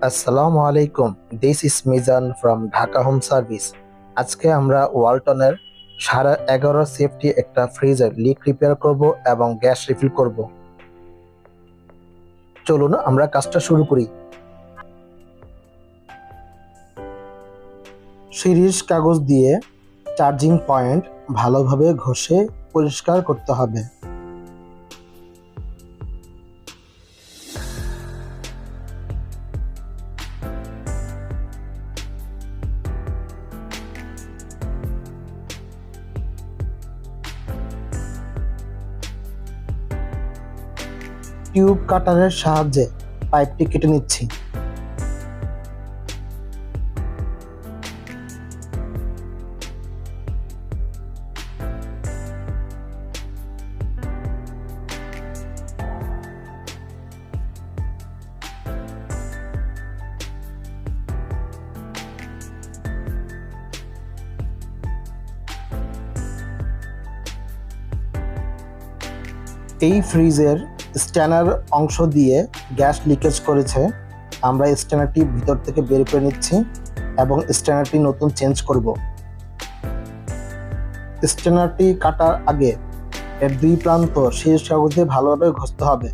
আসসালামু আলাইকুম। This is Mizan from Dhaka home service. আজকে আমরা ওয়ালটনের 11.5 সেফটি একটা ফ্রিজের লিক রিপেয়ার করব এবং গ্যাস রিফিল করব। চলুন আমরা কাজটা শুরু করি। সিরিজ কাগজ দিয়ে চার্জিং পয়েন্ট ভালোভাবে ঘষে পরিষ্কার করতে হবে। টিউব কাটারের সাহায্যে পাইপটি কেটে নিচ্ছি। এই ফ্রিজের স্ট্যানার অংশ দিয়ে গ্যাস লিকেজ করেছে। আমরা স্ট্যানারটি ভিতর থেকে বের করে নিচ্ছি এবং স্ট্যানারটি নতুন চেঞ্জ করব। স্ট্যানারটি কাটার আগে এর দুই প্রান্ত সিরিজ কাগজ দিয়ে ভালোভাবে ঘষতে হবে।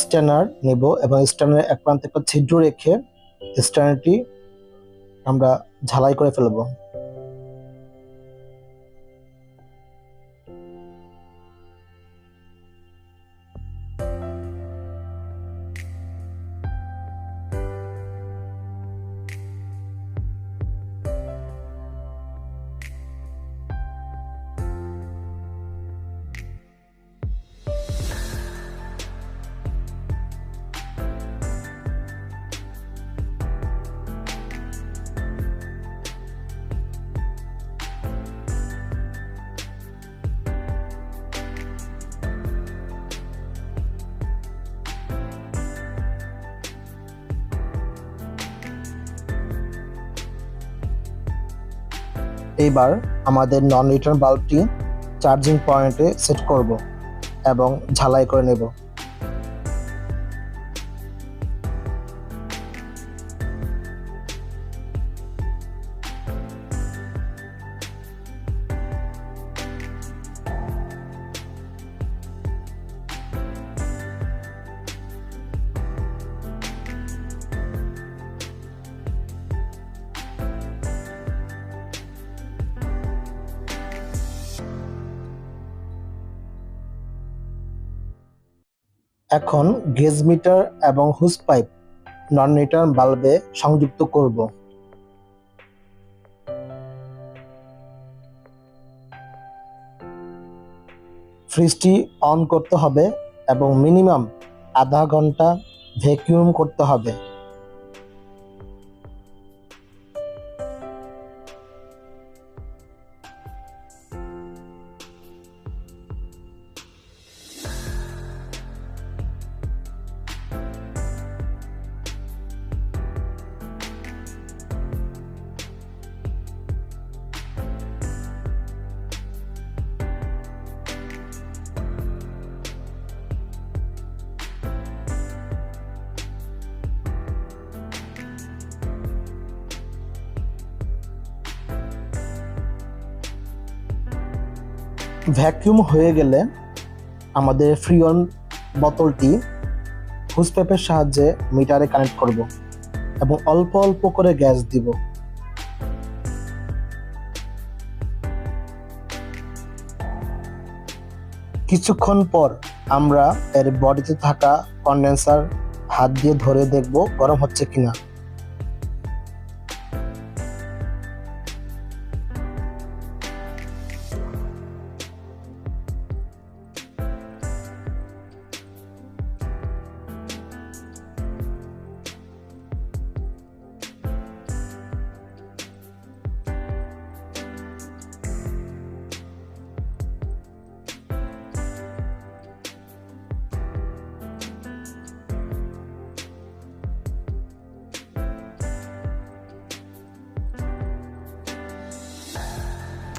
স্ট্যানার নেব এবং স্ট্যানারের এক প্রান্তে একটা ছিদ্র রেখে স্ট্যানারটি আমরা ঝালাই করে ফেলব। এইবার আমাদের নন রিটার্ন বাল্বটি চার্জিং পয়েন্টে সেট করব এবং ঝালাই করে নেব। এখন গেজ মিটার এবং হুজ পাইপ নন রিটার্ন বাল্বে সংযুক্ত করব। ফ্রিজটি অন করতে হবে এবং মিনিমাম আধা ঘন্টা ভ্যাকুয়াম করতে হবে। ভ্যাকুয়াম হয়ে গেলে আমাদের ফ্রিয়ন বোতলটি হুজ পাইপের সাহায্যে মিটারে কানেক্ট করব এবং অল্প অল্প করে গ্যাস দিব। কিছুক্ষণ পর আমরা এর বডিতে থাকা কন্ডেন্সার হাত দিয়ে ধরে দেখব গরম হচ্ছে কিনা।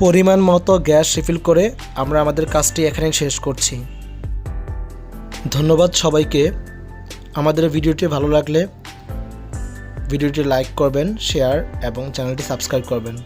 পরিমাণ মতো গ্যাস রিফিল করে আমরা আমাদের কাজটি এখানে শেষ করছি। ধন্যবাদ সবাইকে। আমাদের ভিডিওটি ভালো লাগলে ভিডিওটি লাইক করবেন, শেয়ার এবং চ্যানেলটি সাবস্ক্রাইব করবেন।